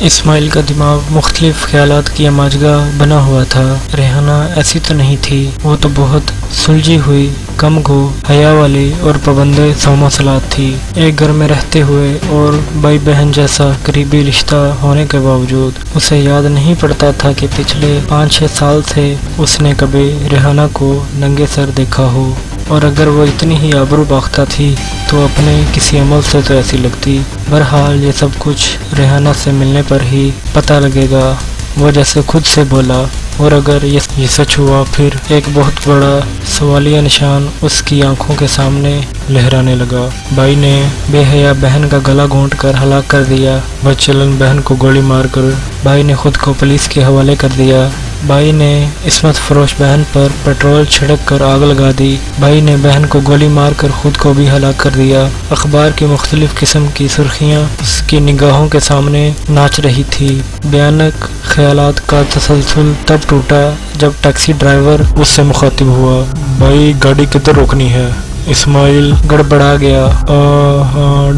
اسماعیل کا دماغ مختلف خیالات کی اماجگاہ بنا ہوا تھا۔ ریحانہ ایسی تو نہیں تھی، وہ تو بہت سلجھی ہوئی، کم گو، حیا والی اور پابند مواصلات تھی۔ ایک گھر میں رہتے ہوئے اور بھائی بہن جیسا قریبی رشتہ ہونے کے باوجود اسے یاد نہیں پڑتا تھا کہ پچھلے 5-6 سال سے اس نے کبھی ریحانہ کو ننگے سر دیکھا ہو، اور اگر وہ اتنی ہی آبرو باختہ تھی تو اپنے کسی عمل سے تو ایسی لگتی۔ بہرحال یہ سب کچھ ریحانہ سے ملنے پر ہی پتہ لگے گا، وہ جیسے خود سے بولا، اور اگر یہ سچ ہوا پھر ایک بہت بڑا سوالیہ نشان اس کی آنکھوں کے سامنے لہرانے لگا۔ بھائی نے بے حیا بہن کا گلا گھونٹ کر ہلاک کر دیا، بدچلن بہن کو گولی مار کر بھائی نے خود کو پولیس کے حوالے کر دیا، بھائی نے عصمت فروش بہن پر پیٹرول چھڑک کر آگ لگا دی، بھائی نے بہن کو گولی مار کر خود کو بھی ہلاک کر دیا۔ اخبار کی مختلف قسم کی سرخیاں اس کی نگاہوں کے سامنے ناچ رہی تھی۔ بھیانک خیالات کا تسلسل تب ٹوٹا جب ٹیکسی ڈرائیور اس سے مخاطب ہوا۔ بھائی گاڑی کدھر روکنی ہے؟ اسماعیل گڑبڑا گیا۔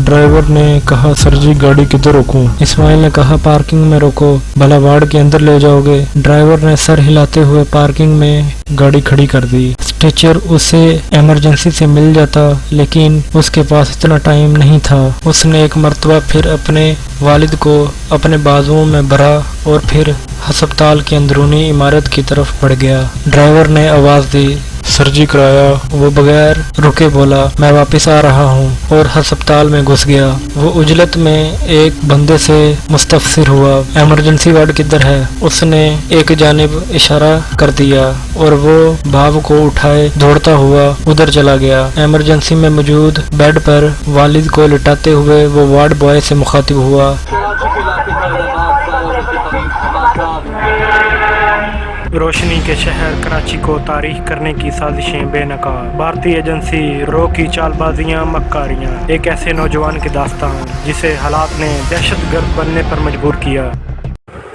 ڈرائیور نے کہا، سر جی گاڑی کدھر روکوں؟ اسماعیل نے کہا، پارکنگ میں روکو، بھلا وارڈ کے اندر لے جاؤ گے؟ ڈرائیور نے سر ہلاتے ہوئے پارکنگ میں گاڑی کھڑی کر دی۔ اسٹریچر اسے ایمرجنسی سے مل جاتا، لیکن اس کے پاس اتنا ٹائم نہیں تھا۔ اس نے ایک مرتبہ پھر اپنے والد کو اپنے بازوؤں میں بھرا اور پھر ہسپتال کی اندرونی عمارت کی طرف بڑھ گیا۔ ڈرائیور نے آواز دی، سر جی کرایہ؟ وہ بغیر رکے بولا، میں واپس آ رہا ہوں، اور ہسپتال میں گھس گیا۔ وہ عجلت میں ایک بندے سے مستفسر ہوا، ایمرجنسی وارڈ کدھر ہے؟ اس نے ایک جانب اشارہ کر دیا اور وہ بھاو کو اٹھائے دوڑتا ہوا ادھر چلا گیا۔ ایمرجنسی میں موجود بیڈ پر والد کو لٹاتے ہوئے وہ وارڈ بوائے سے مخاطب ہوا۔ روشنی کے شہر کراچی کو تاریخ کرنے کی سازشیں بے نقاب، بھارتی ایجنسی رو کی چال بازیاں مکاریاں، ایک ایسے نوجوان کی داستان جسے حالات نے دہشت گرد بننے پر مجبور کیا۔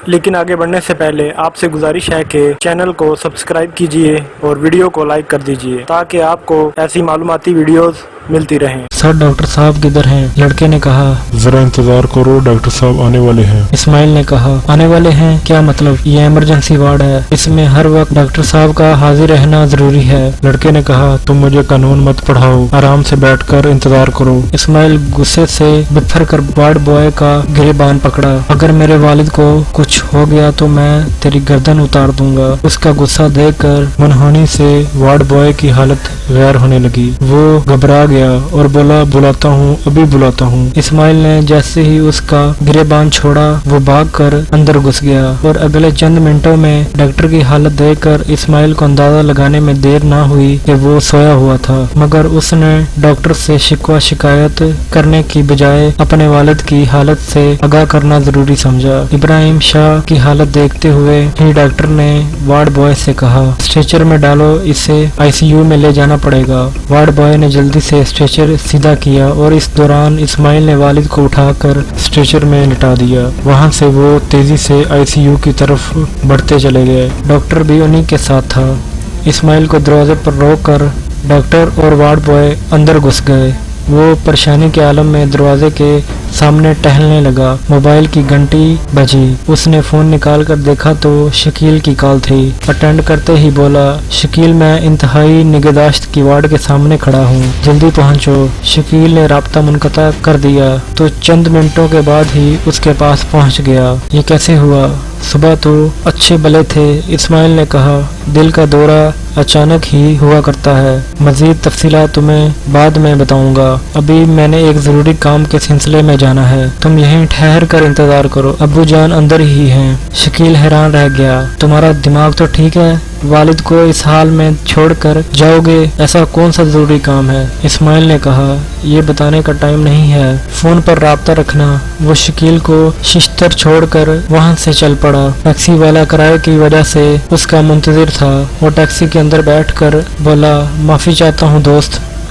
لیکن آگے بڑھنے سے پہلے آپ سے گزارش ہے کہ چینل کو سبسکرائب کیجئے اور ویڈیو کو لائک کر دیجئے تاکہ آپ کو ایسی معلوماتی ویڈیوز ملتی رہیں۔ سر ڈاکٹر صاحب کدھر ہیں؟ لڑکے نے کہا، ذرا انتظار کرو، ڈاکٹر صاحب آنے والے ہیں۔ اسماعیل نے کہا، آنے والے ہیں کیا مطلب؟ یہ ایمرجنسی وارڈ ہے، اس میں ہر وقت ڈاکٹر صاحب کا حاضر رہنا ضروری ہے۔ لڑکے نے کہا، تم مجھے قانون مت پڑھاؤ، آرام سے بیٹھ کر انتظار کرو۔ اسماعیل غصے سے بپھر کر وارڈ بوائے کا گریبان پکڑا، اگر میرے والد کو کچھ ہو گیا تو میں تیری گردن اتار دوں گا۔ اس کا غصہ دیکھ کر منہونی سے وارڈ بوائے کی حالت غیر ہونے لگی۔ وہ گھبرا گیا اور بولا، بلاتا ہوں، ابھی بلاتا ہوں۔ اسماعیل نے جیسے ہی اس کا گریبان چھوڑا وہ بھاگ کر اندر گھس گیا، اور اگلے چند منٹوں میں ڈاکٹر کی حالت دیکھ کر اسماعیل کو اندازہ لگانے میں دیر نہ ہوئی کہ وہ سویا ہوا تھا، مگر اس نے ڈاکٹر سے شکوہ شکایت کرنے کی بجائے اپنے والد کی حالت سے آگاہ کرنا ضروری سمجھا۔ ابراہیم شاہ کی حالت دیکھتے ہوئے ہی ڈاکٹر نے وارڈ بوائے سے کہا، اسٹریچر میں ڈالو، اسے ICU میں لے جانا پڑے گا۔ وارڈ بوائے نے جلدی سے اسٹریچر سیدھا کیا اور اس دوران اسماعیل نے والد کو اٹھا کر اسٹریچر میں لٹا دیا۔ وہاں سے وہ تیزی سے ICU کی طرف بڑھتے چلے گئے۔ ڈاکٹر بھی انہی کے ساتھ تھا۔ اسماعیل کو دروازے پر روک کر ڈاکٹر اور وارڈ بوائے اندر گھس گئے۔ وہ پریشانی کے عالم میں دروازے کے سامنے ٹہلنے لگا۔ موبائل کی گھنٹی بجی، اس نے فون نکال کر دیکھا تو شکیل کی کال تھی۔ اٹینڈ کرتے ہی بولا، شکیل میں انتہائی نگہداشت کی وارڈ کے سامنے کھڑا ہوں، جلدی پہنچو۔ شکیل نے رابطہ منقطع کر دیا تو چند منٹوں کے بعد ہی اس کے پاس پہنچ گیا۔ یہ کیسے ہوا؟ صبح تو اچھے بھلے تھے، اسماعیل نے کہا، دل کا دورہ اچانک ہی ہوا کرتا ہے، مزید تفصیلات تمہیں بعد میں بتاؤں گا، ابھی میں نے ایک ضروری کام کے سلسلے میں جانا ہے، تم یہیں ٹھہر کر انتظار کرو، ابو جان اندر ہی ہیں۔ شکیل حیران رہ گیا، تمہارا دماغ تو ٹھیک ہے؟ والد کو اس حال میں چھوڑ کر جاؤ گے؟ ایسا کون سا ضروری کام ہے؟ اسماعیل نے کہا، یہ بتانے کا ٹائم نہیں ہے، فون پر رابطہ رکھنا۔ وہ شکیل کو ششتر چھوڑ کر وہاں سے چل پڑا۔ ٹیکسی والا کرائے کی وجہ سے اس کا منتظر تھا۔ وہ ٹیکسی کے اندر بیٹھ کر بولا، معافی چاہتا ہوں دوست،